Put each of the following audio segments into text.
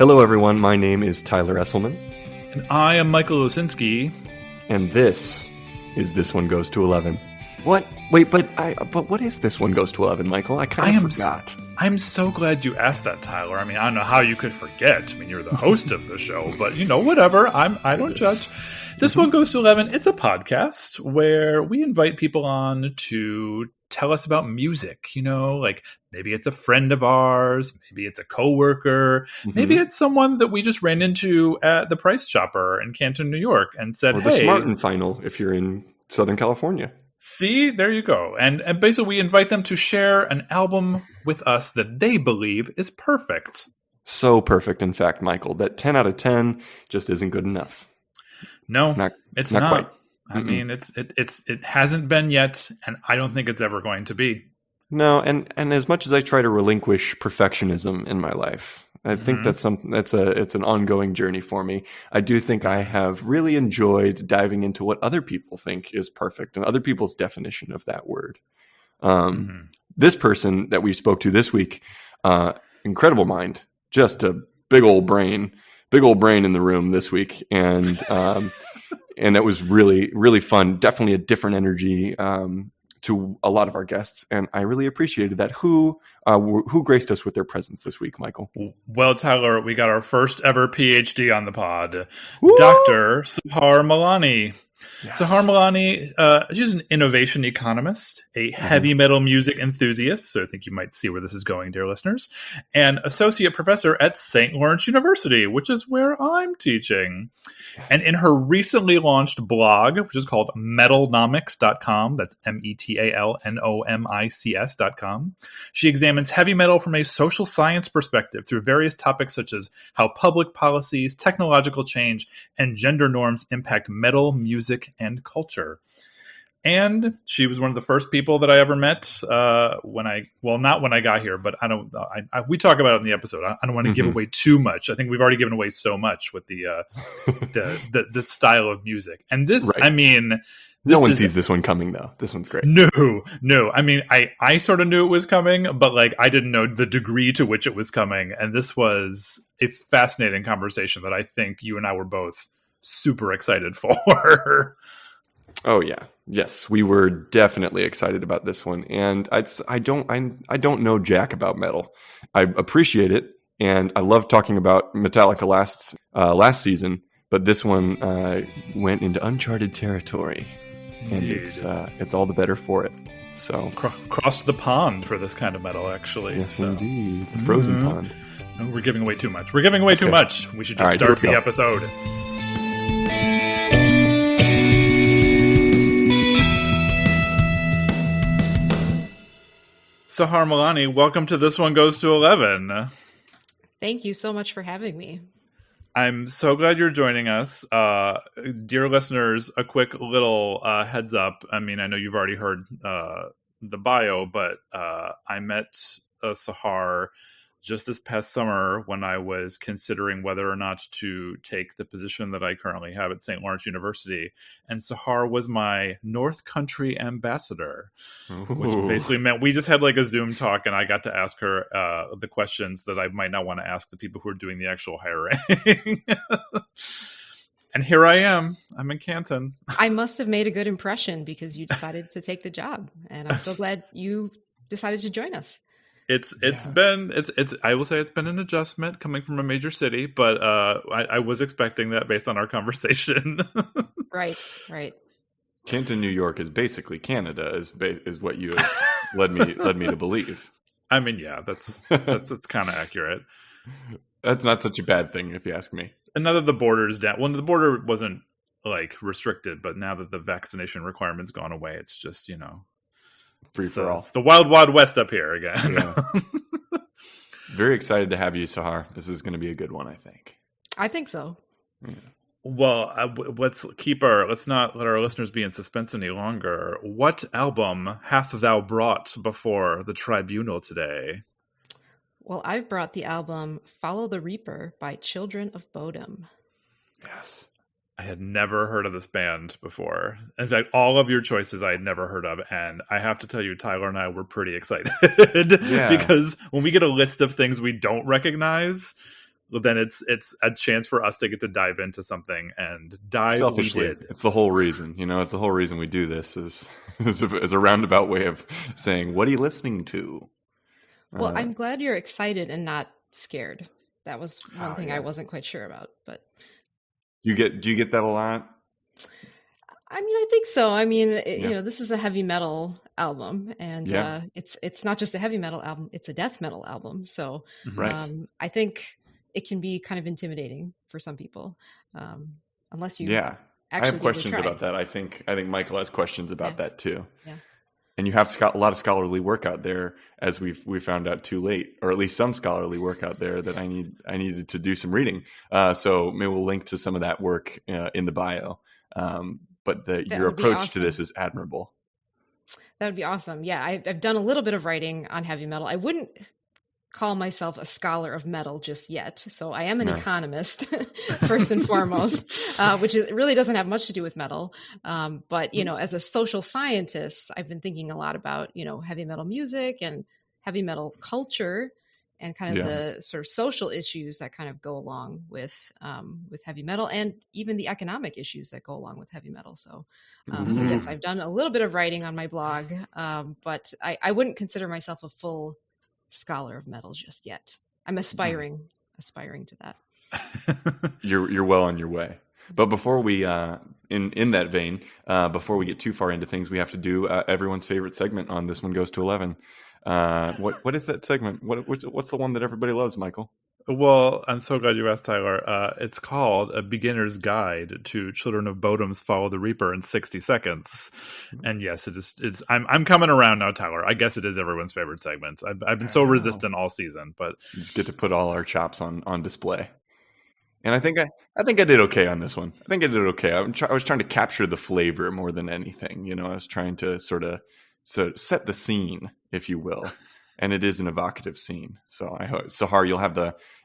Hello, everyone. My name is Tyler Esselman. And I am Michael Osinski. And this is This One Goes to 11. What? Wait, but what is This One Goes to 11, Michael? I kind of forgot. I'm so glad you asked that, Tyler. I mean, I don't know how you could forget. I mean, you're the host of the show, but whatever. I don't judge. This One Goes to 11. It's a podcast where we invite people on to tell us about music. Like maybe it's a friend of ours, maybe it's a coworker, maybe it's someone that we just ran into at the Price Chopper in Canton, New York, and said, or the Smartin Final if you're in Southern California. See, there you go. And basically we invite them to share an album with us that they believe is perfect. So perfect, in fact, Michael, that 10 out of 10 just isn't good enough. No, it's not. Quite. I mean, it hasn't been yet, and I don't think it's ever going to be. No, and as much as I try to relinquish perfectionism in my life, I think it's an ongoing journey for me. I do think I have really enjoyed diving into what other people think is perfect and other people's definition of that word. This person that we spoke to this week, incredible mind, just a big old brain in the room this week, and and that was really, really fun. Definitely a different energy to a lot of our guests, and I really appreciated that. Who graced us with their presence this week, Michael? Well, Tyler, we got our first ever PhD on the pod, Woo! Dr. Sahar Milani. Yes. Sahar Milani, she's an innovation economist, a heavy metal music enthusiast, so I think you might see where this is going, dear listeners, and associate professor at St. Lawrence University, which is where I'm teaching. Yes. And in her recently launched blog, which is called Metalnomics.com, that's Metalnomics.com, she examines heavy metal from a social science perspective through various topics such as how public policies, technological change, and gender norms impact metal music and culture. And she was one of the first people that I ever met not when I got here, but we talk about it in the episode. I don't want to give away too much. I think we've already given away so much with the style of music. And this, right. I mean, no one sees this one coming, though. This one's great. No. I mean, I sort of knew it was coming, but I didn't know the degree to which it was coming. And this was a fascinating conversation that I think you and I were both super excited for. Oh yeah, yes, we were definitely excited about this one, and I don't know jack about metal. I appreciate it, and I love talking about Metallica last season, but this one went into uncharted territory, Indeed. And it's all the better for it. So crossed the pond for this kind of metal, actually. Yes, indeed, the frozen pond. No, we're giving away too much. Too much. We should just start the episode. Sahar Milani, welcome to This One Goes to 11. Thank you so much for having me. I'm so glad you're joining us. Dear listeners, a quick little heads up. I mean, I know you've already heard the bio, but I met Sahar just this past summer when I was considering whether or not to take the position that I currently have at St. Lawrence University. And Sahar was my North Country ambassador, which basically meant we just had a Zoom talk, and I got to ask her the questions that I might not want to ask the people who are doing the actual hiring. And here I am. I'm in Canton. I must have made a good impression because you decided to take the job, and I'm so glad you decided to join us. It's I will say it's been an adjustment coming from a major city, but I was expecting that based on our conversation. Right. Canton, New York is basically Canada, is what you have led me to believe. I mean, yeah, that's kind of accurate. That's not such a bad thing, if you ask me. And now that the border's down, well, the border wasn't restricted, but now that the vaccination requirement's gone away, it's just free for all. It's the wild, wild west up here again. Yeah. Very excited to have you, Sahar. This is going to be a good one, I think. I think so. Yeah. Well, let's not let our listeners be in suspense any longer. What album hath thou brought before the tribunal today? Well, I've brought the album Follow the Reaper by Children of Bodom. Yes. I had never heard of this band before. In fact, all of your choices I had never heard of. And I have to tell you, Tyler and I were pretty excited because when we get a list of things we don't recognize, then it's a chance for us to get to dive into something, and dive Selfishly, we did. it's the whole reason. It's the whole reason we do this is a roundabout way of saying, what are you listening to? Well, I'm glad you're excited and not scared. That was one thing yeah. I wasn't quite sure about, but do you get that a lot? I mean, I think so. I mean, this is a heavy metal album, and it's not just a heavy metal album; it's a death metal album. So, right. I think it can be kind of intimidating for some people, unless you. Yeah, I have questions about that. I think Michael has questions about that too. Yeah. And you have a lot of scholarly work out there, as we found out too late, or at least some scholarly work out there that I needed to do some reading. So maybe we'll link to some of that work in the bio. But your approach to this is admirable. That would be awesome. Yeah, I've done a little bit of writing on heavy metal. I wouldn't call myself a scholar of metal just yet. So I am an economist first and foremost, which really doesn't have much to do with metal. But, as a social scientist, I've been thinking a lot about, heavy metal music and heavy metal culture and kind of the sort of social issues that kind of go along with heavy metal, and even the economic issues that go along with heavy metal. So yes, I've done a little bit of writing on my blog, but I wouldn't consider myself a full scholar of metal just yet. I'm aspiring to that. You're well on your way. But before we, in that vein, before we get too far into things, we have to do everyone's favorite segment on This One Goes to 11. What is that segment? What's the one that everybody loves, Michael? Well, I'm so glad you asked, Tyler. It's called A Beginner's Guide to Children of Bodom's Follow the Reaper in 60 Seconds. And yes, it is. I'm coming around now, Tyler. I guess it is everyone's favorite segment. I've been so resistant all season, but you just get to put all our chops on display. And I think I did okay on this one. I think I did okay. I was trying to capture the flavor more than anything. I was trying to sort of set the scene, if you will. And it is an evocative scene. So I hope, Sahar, you'll have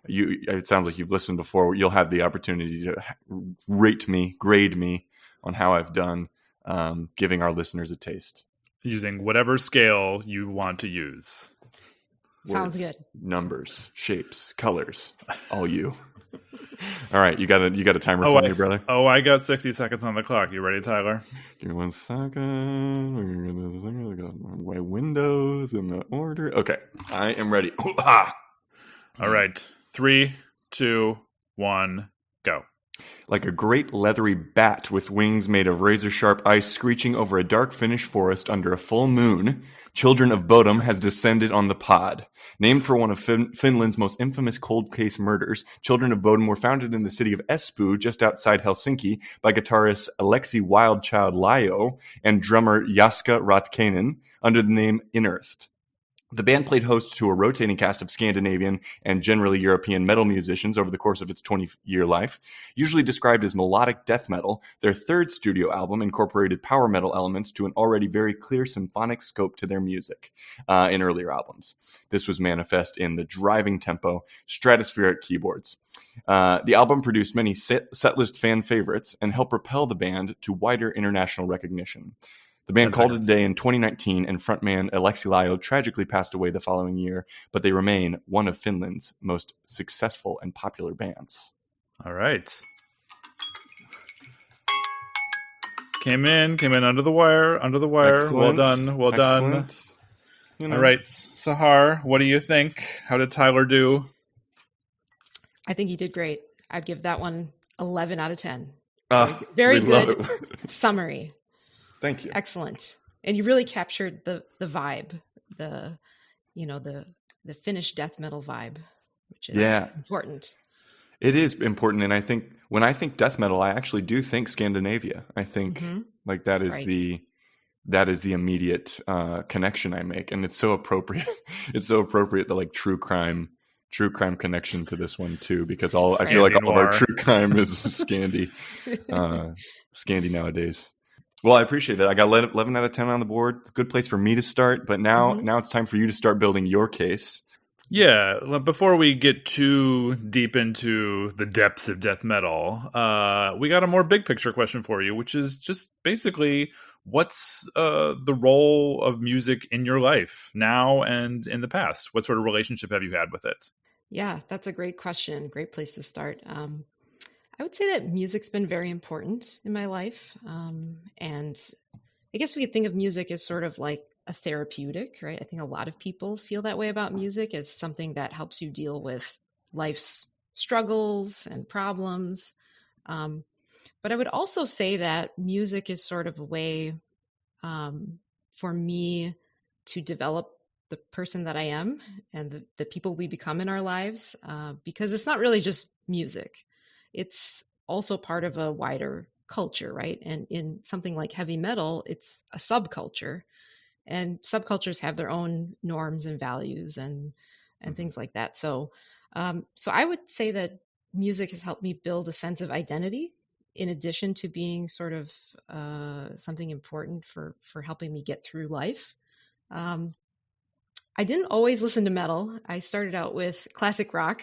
it sounds like you've listened before. You'll have the opportunity to grade me on how I've done, giving our listeners a taste. Using whatever scale you want to use. Sounds good. Numbers, shapes, colors, all you. All right, you got a timer for me, brother? Oh, I got 60 seconds on the clock. You ready, Tyler? Give me 1 second. I got my windows in the order. Okay, I am ready. All right, 3, 2, 1, go. Like a great leathery bat with wings made of razor-sharp ice screeching over a dark Finnish forest under a full moon, Children of Bodom has descended on the pod. Named for one of Finland's most infamous cold case murders, Children of Bodom were founded in the city of Espoo, just outside Helsinki, by guitarist Aleksi Wildchild Laiho and drummer Jaska Ratkainen under the name Inearthed. The band played host to a rotating cast of Scandinavian and generally European metal musicians over the course of its 20-year life. Usually described as melodic death metal, their third studio album incorporated power metal elements to an already very clear symphonic scope to their music in earlier albums. This was manifest in the driving tempo, stratospheric keyboards. The album produced many setlist fan favorites and helped propel the band to wider international recognition. The band called it a day in 2019, and frontman Aleksi Laiho tragically passed away the following year, but they remain one of Finland's most successful and popular bands. All right. Came in under the wire. Excellent. Well done. All right, Sahar, what do you think? How did Tyler do? I think he did great. I'd give that one 11 out of 10. Very good summary. Thank you. Excellent. And you really captured the vibe, the Finnish death metal vibe, which is important. It is important. And I think when I think death metal, I actually do think Scandinavia. I think like that is that is the immediate connection I make. And it's so appropriate. It's so appropriate, the like true crime connection to this one too, because I feel like all of our true crime is Scandi nowadays. Well, I appreciate that. I got 11 out of 10 on the board. It's a good place for me to start. But now it's time for you to start building your case. Yeah. Before we get too deep into the depths of death metal, we got a more big picture question for you, which is just basically what's the role of music in your life now and in the past? What sort of relationship have you had with it? Yeah, that's a great question. Great place to start. I would say that music's been very important in my life. And I guess we could think of music as sort of like a therapeutic, right? I think a lot of people feel that way about music as something that helps you deal with life's struggles and problems. But I would also say that music is sort of a way for me to develop the person that I am and the people we become in our lives, because it's not really just music. It's also part of a wider culture, right? And in something like heavy metal, it's a subculture, and subcultures have their own norms and values and things like that. So, so I would say that music has helped me build a sense of identity, in addition to being sort of something important for helping me get through life. I didn't always listen to metal. I started out with classic rock,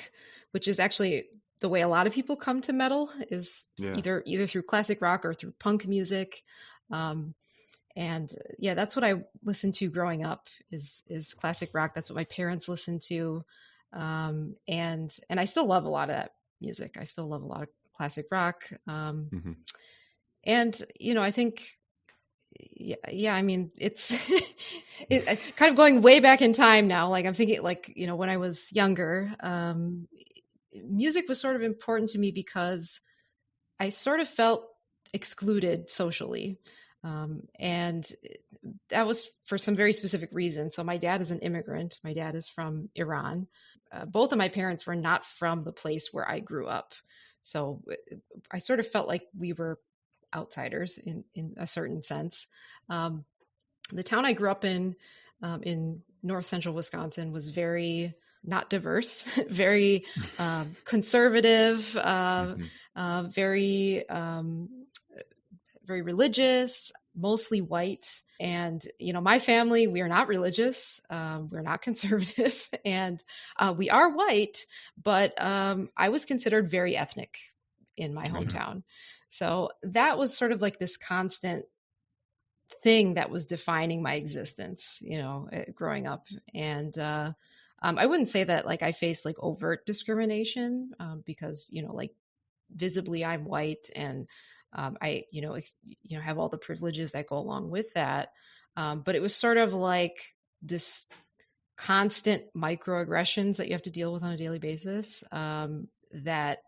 which is actually the way a lot of people come to metal, is either through classic rock or through punk music. And yeah, that's what I listened to growing up is classic rock. That's what my parents listened to. And I still love a lot of that music. I still love a lot of classic rock. And, you know, I think, yeah, I mean, it's kind of going way back in time now. Like I'm thinking like, you know, when I was younger, music was sort of important to me because I sort of felt excluded socially. And that was for some very specific reasons. So my dad is an immigrant. My dad is from Iran. Both of my parents were not from the place where I grew up. So I sort of felt like we were outsiders in a certain sense. The town I grew up in north central Wisconsin was very not diverse, very conservative, very very religious, mostly white. And, you know, my family, we are not religious. We're not conservative, and we are white, but I was considered very ethnic in my hometown. So that was sort of like this constant thing that was defining my existence, you know, growing up. And I wouldn't say that like I faced like overt discrimination because, you know, like visibly I'm white and I, you know, have all the privileges that go along with that. But it was sort of like this constant microaggressions that you have to deal with on a daily basis that,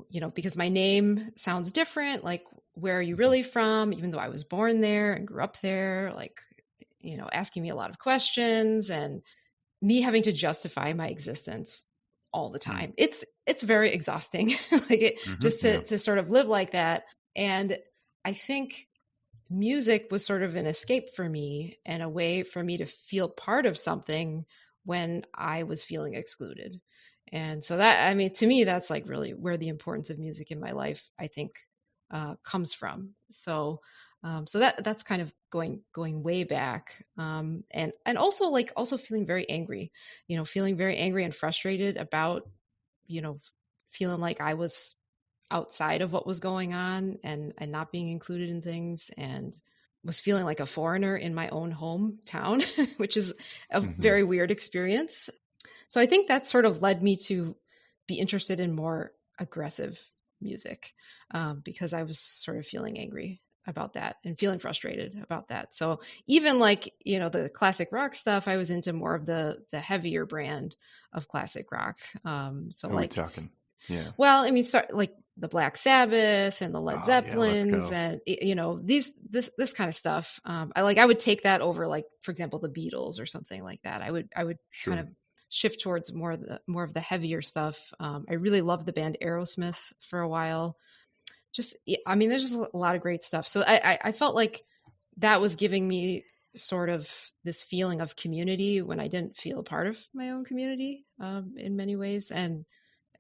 you know, because my name sounds different, like, where are you really from? Even though I was born there and grew up there, like, you know, asking me a lot of questions and me having to justify my existence all the time. It's very exhausting, like just to sort of live like that. And I think music was sort of an escape for me and a way for me to feel part of something when I was feeling excluded. And so that, I mean, to me, that's like really where the importance of music in my life, I think, comes from. So, so that's kind of going way back. And also feeling very angry, you know, feeling very angry and frustrated about, you know, feeling like I was outside of what was going on and not being included in things, and was feeling like a foreigner in my own hometown, which is a very weird experience. So I think that sort of led me to be interested in more aggressive music because I was sort of feeling angry about that and feeling frustrated about that. So even like, you know, the classic rock stuff, I was into more of the heavier brand of classic rock. So what like, talking? Yeah. Well, I mean, start like the Black Sabbath and the Led Zeppelins and, you know, this kind of stuff. I would take that over, like, for example, the Beatles or something like that. I would kind of shift towards more of the heavier stuff. I really loved the band Aerosmith for a while. I mean, there's just a lot of great stuff. So I felt like that was giving me sort of this feeling of community when I didn't feel a part of my own community in many ways. And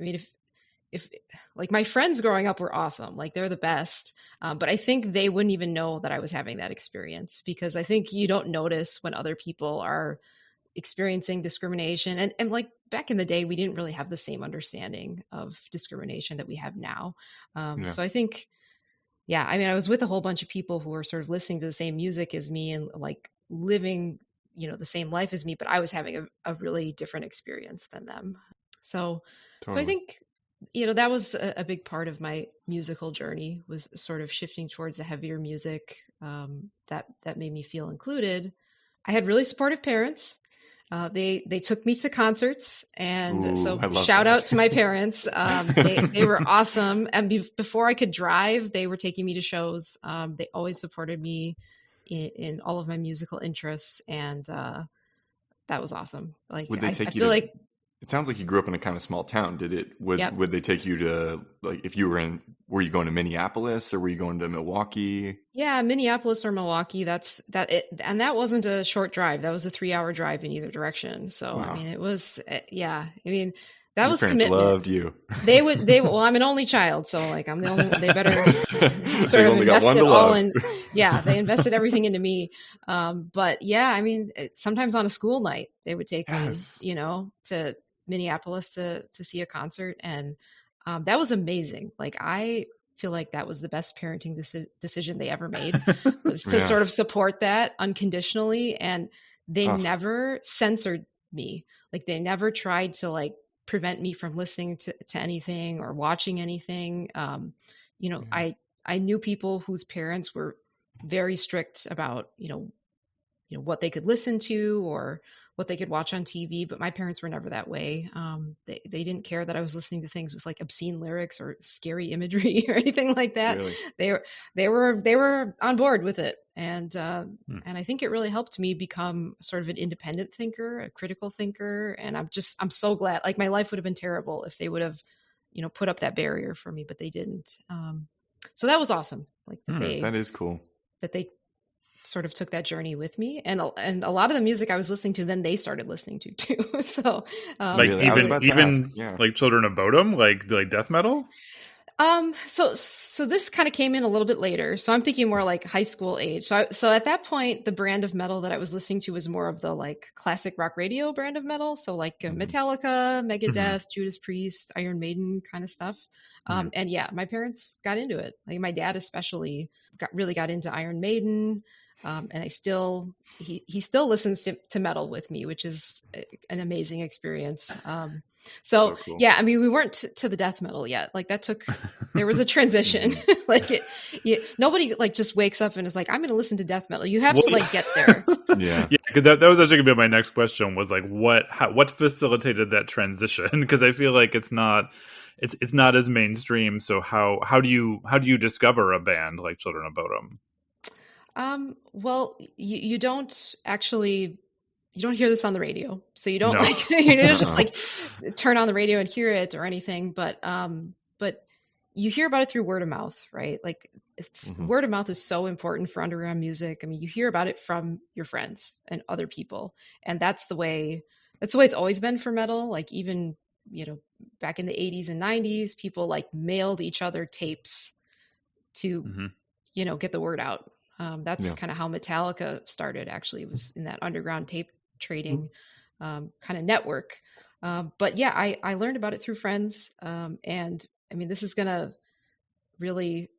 I mean, if like my friends growing up were awesome, like they're the best. But I think they wouldn't even know that I was having that experience, because I think you don't notice when other people are experiencing discrimination. And like back in the day, we didn't really have the same understanding of discrimination that we have now. So I think, yeah, I mean, I was with a whole bunch of people who were sort of listening to the same music as me and like living, you know, the same life as me, but I was having a really different experience than them. So Totally. I think, that was a big part of my musical journey, was sort of shifting towards the heavier music, that made me feel included. I had really supportive parents. They took me to concerts, and Ooh, so I love shout that. out to my parents. They were awesome, and before I could drive, they were taking me to shows. They always supported me in all of my musical interests, and that was awesome. Like Would they I take you feel to? like, It sounds like you grew up in a kind of small town. yep. Would they take you to, like, if you were you going to Minneapolis or were you going to Milwaukee? Yeah, Minneapolis or Milwaukee. And that wasn't a short drive. That was a 3-hour drive in either direction. So, Wow. I mean, it was, yeah. I mean, that Your was parents commitment. loved you. Well, I'm an only child, so like I'm the only one. They better sort They've of only got one invested to all love. in. Yeah, they invested everything into me. But yeah, I mean, sometimes on a school night they would take Yes. me, to Minneapolis to see a concert, and that was amazing. Like I feel like that was the best parenting decision they ever made, was to Yeah. sort of support that unconditionally, and they Oh. never censored me. Like they never tried to like prevent me from listening to anything or watching anything. I knew people whose parents were very strict about, what they could listen to or what they could watch on TV, but my parents were never that way. They didn't care that I was listening to things with like obscene lyrics or scary imagery or anything like that. Really? They were on board with it. And I think it really helped me become sort of an independent thinker, a critical thinker. And I'm so glad. Like my life would have been terrible if they would have, put up that barrier for me, but they didn't. So that was awesome. Like that is cool. that they sort of took that journey with me, and a lot of the music I was listening to, then they started listening to too. So like Really? I was about to ask, yeah. like Children of Bodom, like death metal. So this kind of came in a little bit later. So I'm thinking more like high school age. So at that point, the brand of metal that I was listening to was more of the like classic rock radio brand of metal. So like Metallica, Megadeth, Judas Priest, Iron Maiden kind of stuff. And yeah, my parents got into it. Like my dad especially really got into Iron Maiden. And he still listens to metal with me, which is an amazing experience. So cool. Yeah, I mean, we weren't to the death metal yet. Like there was a transition. Like nobody like just wakes up and is like, I'm going to listen to death metal. You have to like get there. Yeah. Because that was actually going to be my next question, was like, what facilitated that transition? Because I feel like it's not as mainstream. So how do you discover a band like Children of Bodom? Well, you don't hear this on the radio, so you don't just like turn on the radio and hear it or anything. But you hear about it through word of mouth, right? Like word of mouth is so important for underground music. I mean, you hear about it from your friends and other people, and that's the way it's always been for metal. Like even back in the 80s and 90s, people like mailed each other tapes to get the word out. That's kind of how Metallica started, actually. It was in that underground tape trading kind of network. But yeah, I learned about it through friends. And I mean, this is going to really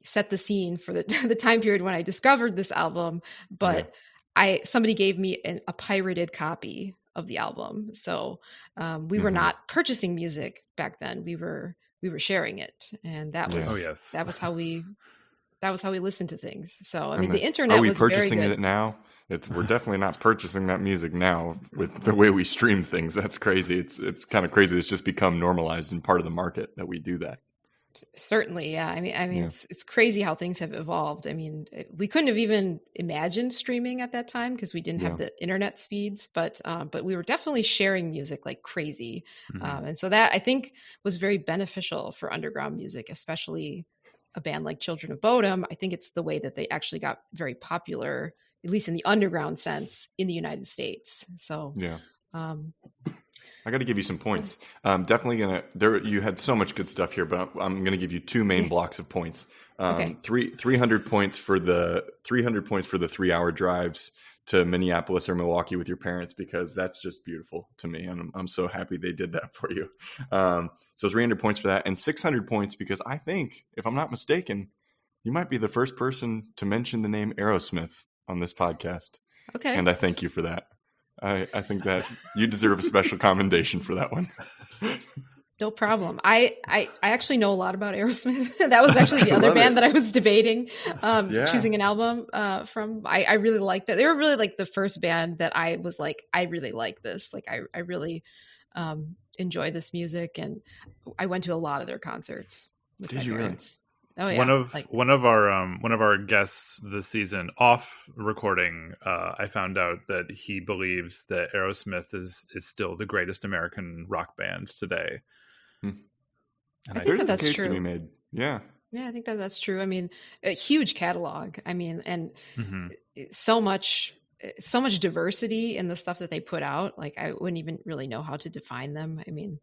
set the scene for the time period when I discovered this album. But somebody gave me a pirated copy of the album. So we were not purchasing music back then. We were sharing it. And that was how we listened to things. So I mean, the internet was very good. Are we purchasing it now? We're definitely not purchasing that music now with the way we stream things. That's crazy. It's kind of crazy. It's just become normalized and part of the market that we do that. Certainly, yeah. I mean, it's crazy how things have evolved. I mean, we couldn't have even imagined streaming at that time because we didn't have the internet speeds. But we were definitely sharing music like crazy, and so that I think was very beneficial for underground music, especially a band like Children of Bodom. I think it's the way that they actually got very popular, at least in the underground sense, in the United States. So I got to give you some points. Definitely you had so much good stuff here, but I'm gonna give you two main blocks of points. 300 points for the 3-hour drives to Minneapolis or Milwaukee with your parents, because that's just beautiful to me, and I'm so happy they did that for you. So 300 points for that, and 600 points because I think, if I'm not mistaken, you might be the first person to mention the name Aerosmith on this podcast. Okay, and I thank you for that. I think that you deserve a special commendation for that one. No problem. I actually know a lot about Aerosmith. That was actually the other band that I was debating choosing an album from. I really like that. They were really like the first band that I was like, I really like this. Like I really enjoy this music, and I went to a lot of their concerts. Did you really? Oh yeah. One of our guests this season off recording, I found out that he believes that Aerosmith is still the greatest American rock band today. And I think that's true. To be made. Yeah. Yeah, I think that's true. I mean, a huge catalog. I mean, and so much diversity in the stuff that they put out. Like I wouldn't even really know how to define them. I mean,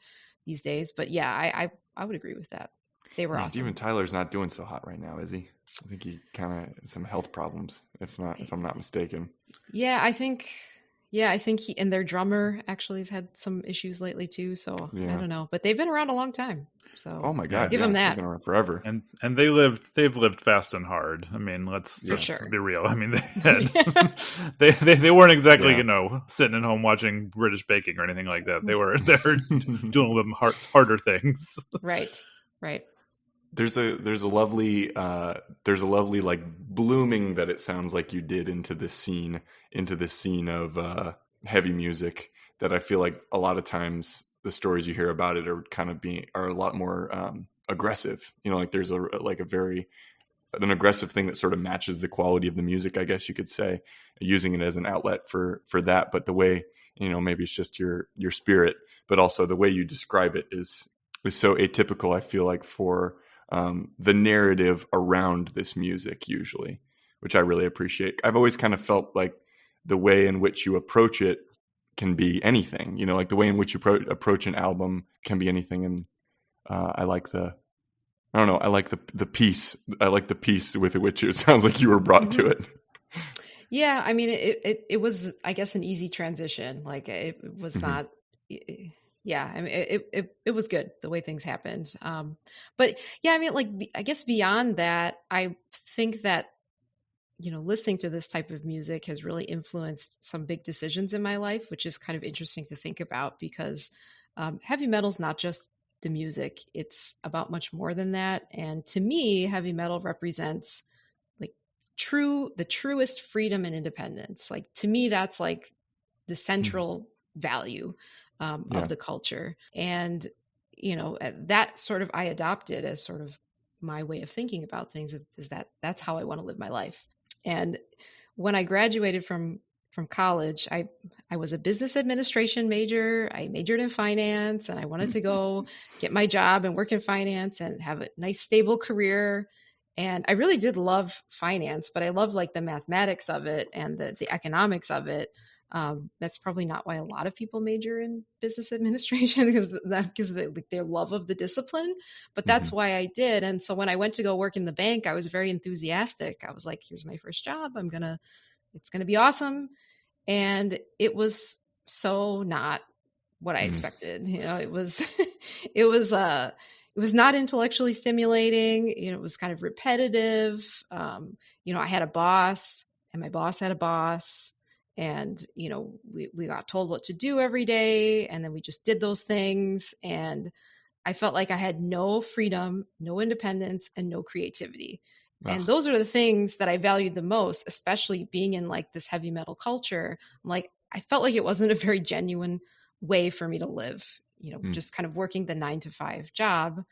these days, but yeah, I would agree with that. They were awesome. Steven Tyler's not doing so hot right now, is he? I think he kind of some health problems, if I'm not mistaken. Yeah, I think he and their drummer actually has had some issues lately too. So I don't know, but they've been around a long time. So oh my God, give them that. They've been around forever, and they've lived fast and hard. I mean, let's just be real. I mean, they weren't exactly sitting at home watching British baking or anything like that. They're doing a little harder things. Right. There's a lovely like blooming that it sounds like you did into this scene of heavy music that I feel like a lot of times the stories you hear about it are a lot more aggressive. You know, like there's an aggressive thing that sort of matches the quality of the music, I guess you could say, using it as an outlet for that. But the way, you know, maybe it's just your spirit, but also the way you describe it is so atypical, I feel like, for the narrative around this music usually, which I really appreciate. I've always kind of felt like the way in which you approach it can be anything, you know, like the way in which you approach an album can be anything. And I like the piece. I like the piece with which it sounds like you were brought to it. Yeah. I mean, it was, I guess, an easy transition. Like it was not, yeah, I mean, it was good the way things happened. But yeah, I mean, like, I guess beyond that, I think that, you know, listening to this type of music has really influenced some big decisions in my life, which is kind of interesting to think about because heavy metal is not just the music. It's about much more than that. And to me, heavy metal represents like the truest freedom and independence. Like, to me, that's like the central value of the culture. And, you know, that sort of I adopted as sort of my way of thinking about things, is that's how I want to live my life. And when I graduated from college, I was a business administration major. I majored in finance, and I wanted to go get my job and work in finance and have a nice stable career. And I really did love finance, but I love like the mathematics of it and the economics of it. That's probably not why a lot of people major in business administration, because their love of the discipline, but that's why I did. And so when I went to go work in the bank, I was very enthusiastic. I was like, here's my first job. It's going to be awesome. And it was so not what I expected. You know, it was not intellectually stimulating. You know, it was kind of repetitive. You know, I had a boss and my boss had a boss. And, you know, we got told what to do every day. And then we just did those things. And I felt like I had no freedom, no independence, and no creativity. Ugh. And those are the things that I valued the most, especially being in like this heavy metal culture. Like, I felt like it wasn't a very genuine way for me to live, you know, just kind of working the 9-to-5 job.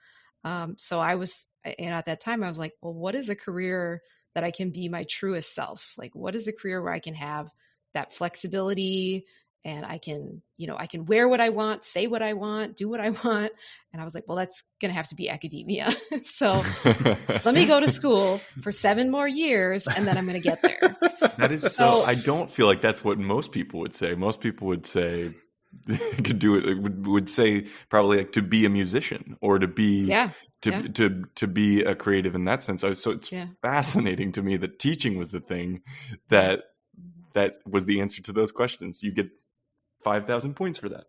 So I was, and at that time I was like, well, what is a career that I can be my truest self? Like, what is a career where I can have that flexibility and I can wear what I want, say what I want, do what I want. And I was like, well, that's going to have to be academia. So let me go to school for 7 more years and then I'm going to get there. That is so, I don't feel like that's what most people would say. Most people would say, could do it, would say probably like to be a musician or to be, to be a creative in that sense. So it's fascinating to me that teaching was the thing that was the answer to those questions. You get 5,000 points for that.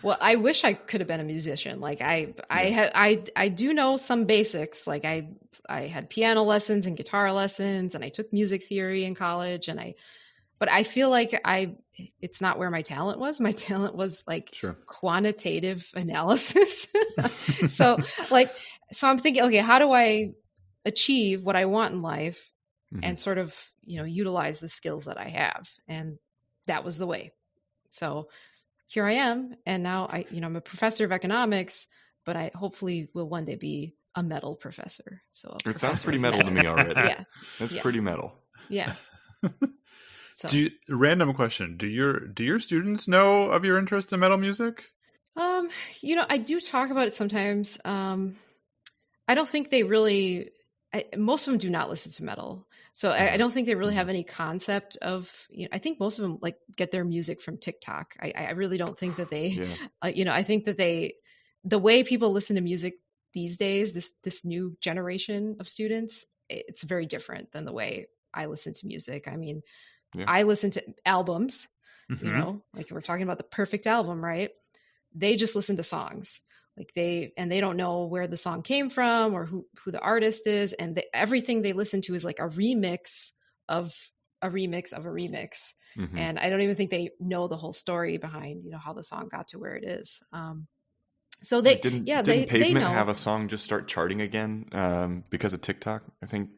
Well, I wish I could have been a musician. Like I do know some basics. Like I had piano lessons and guitar lessons, and I took music theory in college, and I but I feel like it's not where my talent was. My talent was like quantitative analysis. So I'm thinking, okay, how do I achieve what I want in life and sort of, utilize the skills that I have? And that was the way. So here I am. And now I'm a professor of economics, but I hopefully will one day be a metal professor. So it sounds pretty metal to me already. Yeah. That's pretty metal. Yeah. So. Random question. Do your students know of your interest in metal music? I do talk about it sometimes. I don't think they really, most of them do not listen to metal. So I don't think they really have any concept of, I think most of them like get their music from TikTok. I really don't think that they, I think that the way people listen to music these days, this new generation of students, it's very different than the way I listen to music. I mean, I listen to albums, like we're talking about the perfect album, right? They just listen to songs. Like they don't know where the song came from or who the artist is. And everything they listen to is like a remix of a remix of a remix. And I don't even think they know the whole story behind, how the song got to where it is. So they, didn't they Pavement know. have a song just start charting again because of TikTok? I think.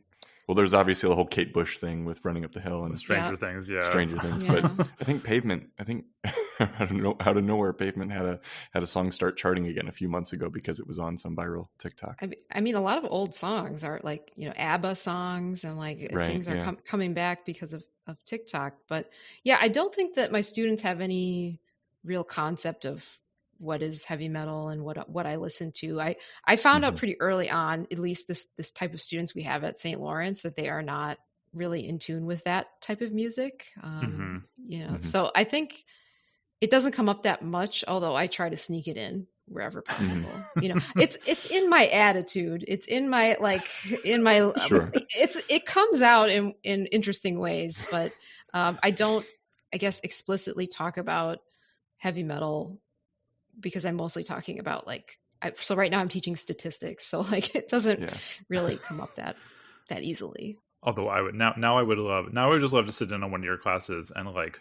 Well, there's obviously the whole Kate Bush thing with Running Up the Hill and Stranger Things, but I think Pavement, I don't know how to know where Pavement had a song start charting again a few months ago because it was on some viral TikTok. I mean, a lot of old songs are like, ABBA songs and like things are coming back because of TikTok. But yeah, I don't think that my students have any real concept of what is heavy metal and what I listen to. I found out pretty early on, at least this type of students we have at St. Lawrence, that they are not really in tune with that type of music. So I think it doesn't come up that much, although I try to sneak it in wherever possible. It's in my attitude. It's in my it comes out in interesting ways, but I don't, I guess, explicitly talk about heavy metal because I'm mostly talking about so right now I'm teaching statistics. So like it doesn't really come up that easily. Although I would I would just love to sit in on one of your classes and like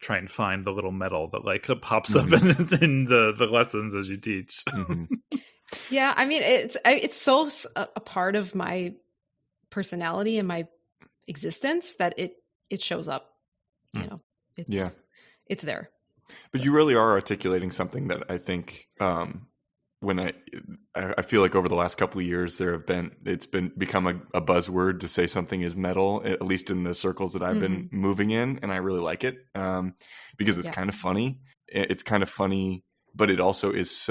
try and find the little metal that like pops up in the lessons as you teach. Yeah. I mean, it's so a part of my personality and my existence that it shows up, it's there. But you really are articulating something that I think when I feel like over the last couple of years it's become a buzzword to say something is metal, at least in the circles that I've been moving in, and I really like it because it's kind of funny. It's kind of funny, but it also is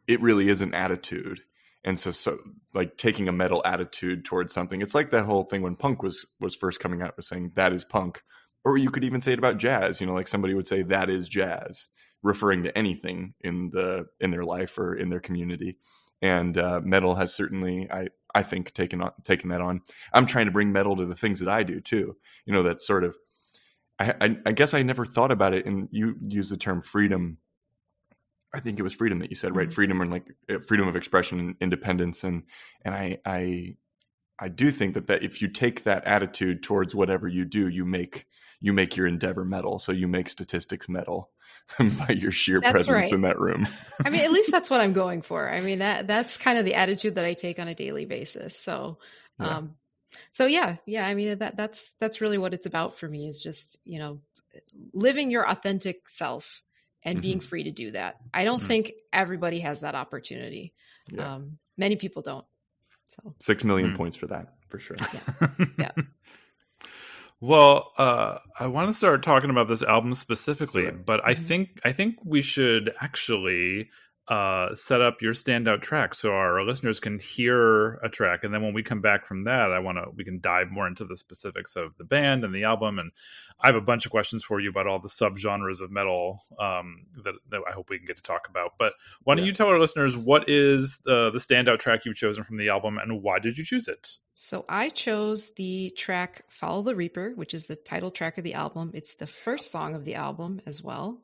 it really is an attitude. And so like taking a metal attitude towards something, it's like that whole thing when punk was first coming out, was saying that is punk. Or you could even say it about jazz, like somebody would say that is jazz, referring to anything in their life or in their community. And metal has certainly, I think, taken that on. I'm trying to bring metal to the things that I do too. That sort of, I guess I never thought about it. And you use the term freedom. I think it was freedom that you said, right? Freedom and like freedom of expression and independence. And I do think that if you take that attitude towards whatever you do, you make your endeavor metal. So you make statistics metal by your sheer presence in that room. I mean, at least that's what I'm going for. I mean, that's kind of the attitude that I take on a daily basis. So, I mean, that's really what it's about for me, is just, living your authentic self and being free to do that. I don't think everybody has that opportunity. Yeah. Many people don't. So 6 million points for that, for sure. Yeah. Well, I want to start talking about this album specifically, but I think we should actually set up your standout track so our listeners can hear a track, and then when we come back from that, we can dive more into the specifics of the band and the album. And I have a bunch of questions for you about all the subgenres of metal that I hope we can get to talk about. But why don't you tell our listeners what is the standout track you've chosen from the album, and why did you choose it? So I chose the track Follow the Reaper, which is the title track of the album. It's the first song of the album as well.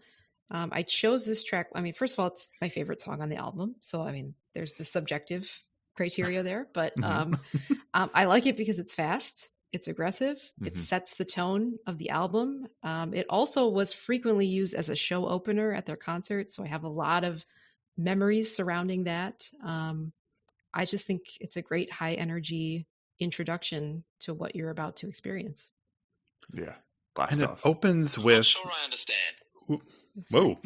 I chose this track. I mean, first of all, it's my favorite song on the album. So, I mean, there's the subjective criteria there, but I like it because it's fast. It's aggressive. It sets the tone of the album. It also was frequently used as a show opener at their concerts. So I have a lot of memories surrounding that. I just think it's a great high energy introduction to what you're about to experience. Yeah. Blast and off. It opens with... I'm not sure I understand. Whoa.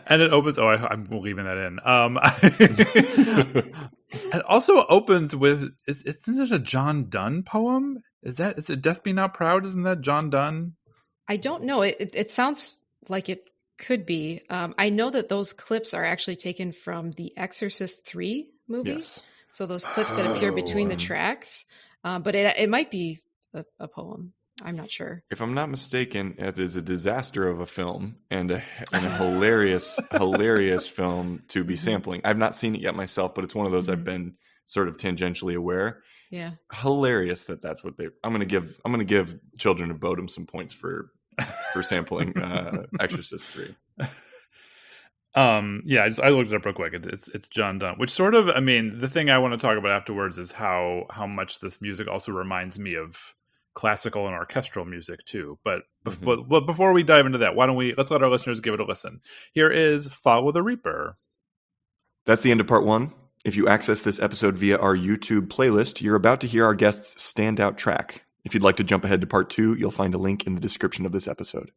And it opens... Oh, I'm leaving that in. It also opens with... Isn't it a John Donne poem? Is it Death Be Not Proud? Isn't that John Donne? I don't know. It sounds like it could be. I know that those clips are actually taken from the Exorcist 3 movie. Yes. So those clips that appear between the tracks. But it might be a poem. I'm not sure. If I'm not mistaken, it is a disaster of a film and a hilarious film to be sampling. I've not seen it yet myself, but it's one of those I've been sort of tangentially aware. Yeah. Hilarious that's what I'm going to give Children of Bodom some points for sampling Exorcist 3. I looked it up real quick. It's John Donne, which sort of, the thing I want to talk about afterwards is how much this music also reminds me of classical and orchestral music too. But before we dive into that, let's let our listeners give it a listen. Here is Follow the Reaper. That's the end of part 1. If you access this episode via our YouTube playlist, you're about to hear our guest's standout track. If you'd like to jump ahead to part 2, you'll find a link in the description of this episode.